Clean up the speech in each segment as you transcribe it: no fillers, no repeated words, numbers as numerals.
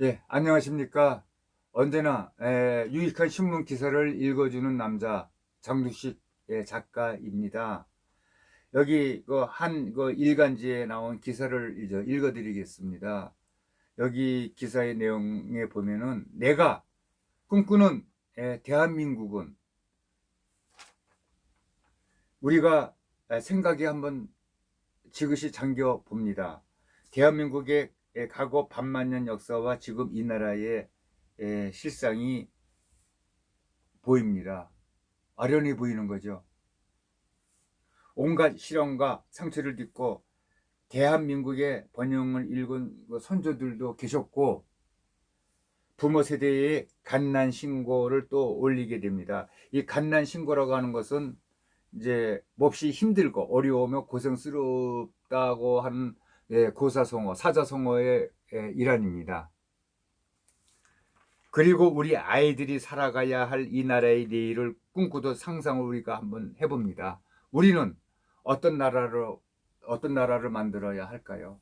예, 안녕하십니까. 언제나 유익한 신문 기사를 읽어주는 남자 장두식 작가입니다. 여기 한 일간지에 나온 기사를 이제 읽어드리겠습니다. 여기 기사의 내용에 보면은 내가 꿈꾸는 대한민국은, 우리가 생각이 한번 지그시 잠겨 봅니다. 대한민국의 과거 반만년 역사와 지금 이 나라의 실상이 보입니다. 아련히 보이는 거죠. 온갖 시련과 상처를 딛고 대한민국의 번영을 일군 선조들도 계셨고, 부모 세대의 갓난 신고를 또 올리게 됩니다. 이 갓난 신고라고 하는 것은 이제 몹시 힘들고 어려우며 고생스럽다고 하는 고사성어, 사자성어의 일환입니다. 그리고 우리 아이들이 살아가야 할 이 나라의 내일을 꿈꾸도 상상을 우리가 한번 해봅니다. 우리는 어떤 나라를 만들어야 할까요?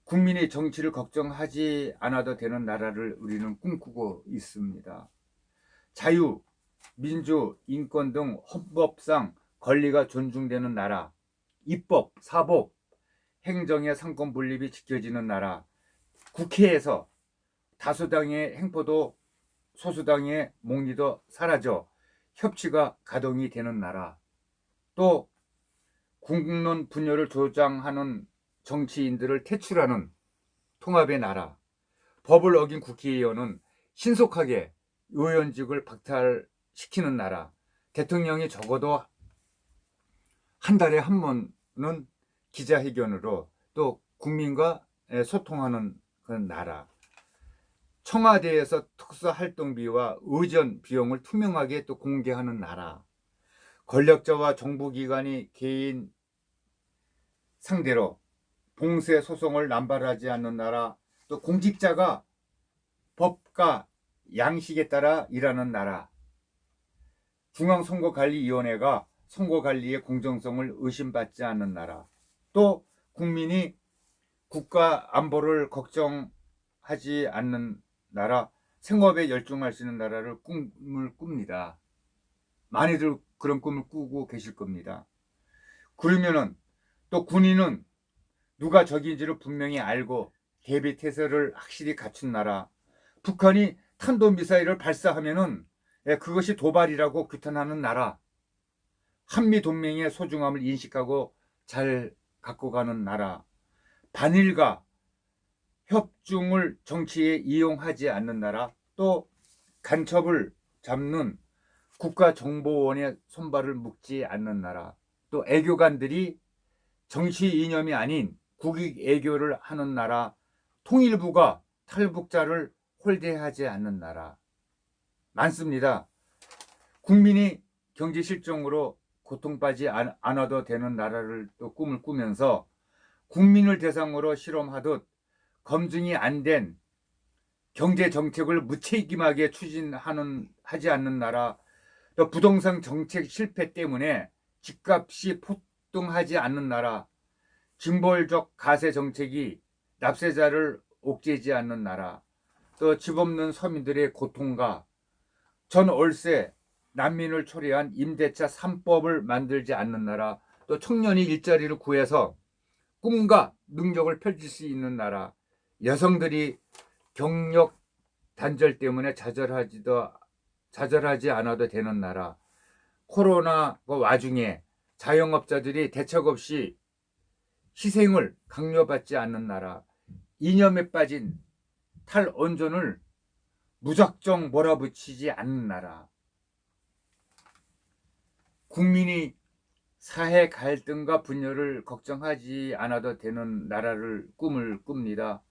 국민의 정치를 걱정하지 않아도 되는 나라를 우리는 꿈꾸고 있습니다. 자유, 민주, 인권 등 헌법상 권리가 존중되는 나라, 입법, 사법, 행정의 상권 분립이 지켜지는 나라, 국회에서 다수당의 행포도 소수당의 몽리도 사라져 협치가 가동이 되는 나라, 또 국론 분열을 조장하는 정치인들을 퇴출하는 통합의 나라, 법을 어긴 국회의원은 신속하게 의원직을 박탈시키는 나라, 대통령이 적어도 한 달에 한 번은 기자회견으로 또 국민과 소통하는 그런 나라, 청와대에서 특수활동비와 의전 비용을 투명하게 또 공개하는 나라, 권력자와 정부기관이 개인 상대로 봉쇄 소송을 남발하지 않는 나라, 또 공직자가 법과 양식에 따라 일하는 나라, 중앙선거관리위원회가 선거관리의 공정성을 의심받지 않는 나라, 또 국민이 국가 안보를 걱정하지 않는 나라, 생업에 열중할 수 있는 나라를 꿈을 꿉니다. 많이들 그런 꿈을 꾸고 계실 겁니다. 그러면은 또 군인은 누가 적인지를 분명히 알고 대비태세를 확실히 갖춘 나라, 북한이 탄도미사일을 발사하면은 그것이 도발이라고 규탄하는 나라, 한미동맹의 소중함을 인식하고 잘 갖고 가는 나라, 반일과 협중을 정치에 이용하지 않는 나라, 또 간첩을 잡는 국가정보원의 손발을 묶지 않는 나라, 또 애교관들이 정치 이념이 아닌 국익 애교를 하는 나라, 통일부가 탈북자를 홀대하지 않는 나라 많습니다. 국민이 경제 실정으로 고통받지 않아도 되는 나라를 또 꿈을 꾸면서 국민을 대상으로 실험하듯 검증이 안 된 경제 정책을 무책임하게 추진하지 않는 나라, 또 부동산 정책 실패 때문에 집값이 폭등하지 않는 나라, 징벌적 가세 정책이 납세자를 옥죄지 않는 나라, 또 집 없는 서민들의 고통과 전 월세 난민을 초래한 임대차 3법을 만들지 않는 나라, 또 청년이 일자리를 구해서 꿈과 능력을 펼칠 수 있는 나라, 여성들이 경력 단절 때문에 좌절하지 않아도 되는 나라, 코로나 와중에 자영업자들이 대책 없이 희생을 강요받지 않는 나라, 이념에 빠진 탈원전을 무작정 몰아붙이지 않는 나라, 국민이 사회 갈등과 분열을 걱정하지 않아도 되는 나라를 꿈을 꿉니다.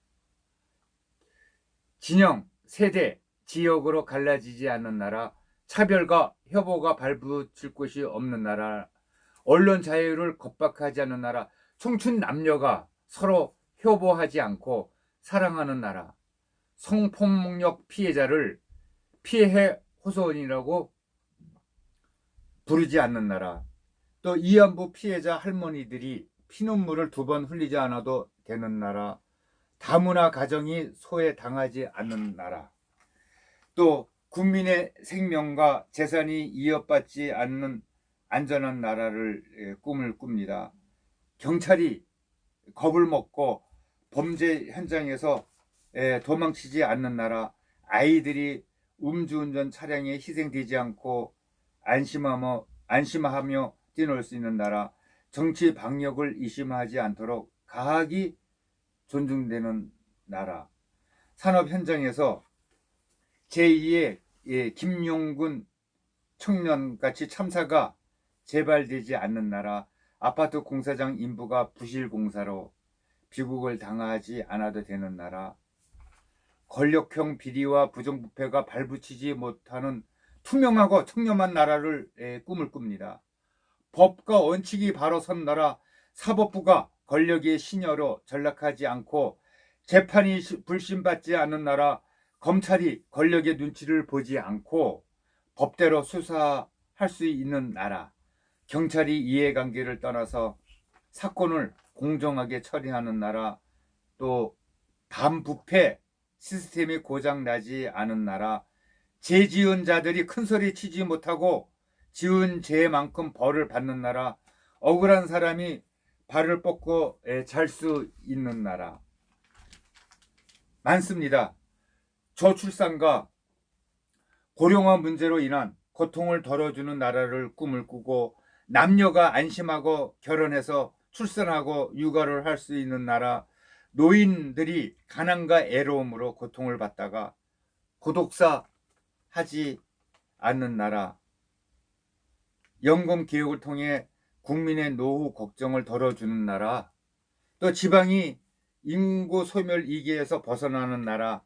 진영, 세대, 지역으로 갈라지지 않는 나라, 차별과 협오가 발붙일 곳이 없는 나라, 언론 자유를 겁박하지 않는 나라, 청춘 남녀가 서로 협오하지 않고 사랑하는 나라, 성폭력 피해자를 피해 호소인이라고 부르지 않는 나라, 또 위안부 피해자 할머니들이 피눈물을 2번 흘리지 않아도 되는 나라, 다문화 가정이 소외당하지 않는 나라, 또 국민의 생명과 재산이 위협받지 않는 안전한 나라를 꿈을 꿉니다. 경찰이 겁을 먹고 범죄 현장에서 도망치지 않는 나라, 아이들이 음주운전 차량에 희생되지 않고 안심하며 뛰놀 수 있는 나라, 정치 방역을 의심하지 않도록 가학이 존중되는 나라, 산업 현장에서 제2의 김용군 청년같이 참사가 재발되지 않는 나라, 아파트 공사장 인부가 부실 공사로 비극을 당하지 않아도 되는 나라, 권력형 비리와 부정부패가 발붙이지 못하는 투명하고 청렴한 나라를 꿈을 꿉니다. 법과 원칙이 바로 선 나라, 사법부가 권력의 신여로 전락하지 않고 재판이 불신받지 않는 나라, 검찰이 권력의 눈치를 보지 않고 법대로 수사할 수 있는 나라, 경찰이 이해관계를 떠나서 사건을 공정하게 처리하는 나라, 또 반부패 시스템이 고장나지 않은 나라, 죄 지은 자들이 큰소리 치지 못하고 지은 죄만큼 벌을 받는 나라, 억울한 사람이 발을 뻗고 잘 수 있는 나라 많습니다. 저출산과 고령화 문제로 인한 고통을 덜어주는 나라를 꿈을 꾸고, 남녀가 안심하고 결혼해서 출산하고 육아를 할 수 있는 나라, 노인들이 가난과 애로움으로 고통을 받다가 고독사 하지 않는 나라, 연금 개혁을 통해 국민의 노후 걱정을 덜어주는 나라, 또 지방이 인구 소멸 위기에서 벗어나는 나라,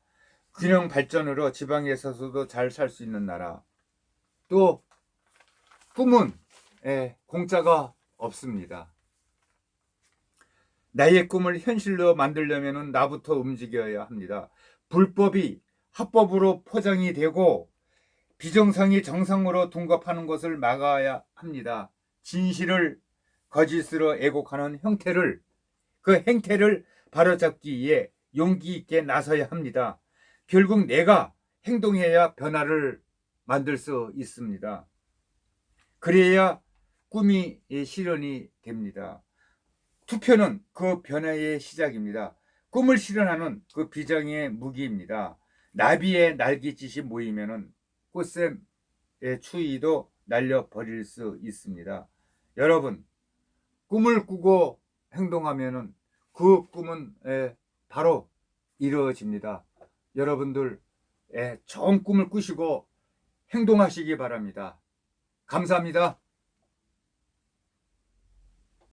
균형 발전으로 지방에서도 잘 살 수 있는 나라. 또 꿈은 공짜가 없습니다. 나의 꿈을 현실로 만들려면 나부터 움직여야 합니다. 불법이 합법으로 포장이 되고 비정상이 정상으로 둔갑하는 것을 막아야 합니다. 진실을 거짓으로 애곡하는 그 행태를 바로잡기 위해 용기 있게 나서야 합니다. 결국 내가 행동해야 변화를 만들 수 있습니다. 그래야 꿈이 실현이 됩니다. 투표는 그 변화의 시작입니다. 꿈을 실현하는 그 비장의 무기입니다. 나비의 날갯짓이 모이면은 꽃샘의 추위도 날려버릴 수 있습니다. 여러분, 꿈을 꾸고 행동하면은 그 꿈은 바로 이루어집니다. 여러분들 좋은 꿈을 꾸시고 행동하시기 바랍니다. 감사합니다.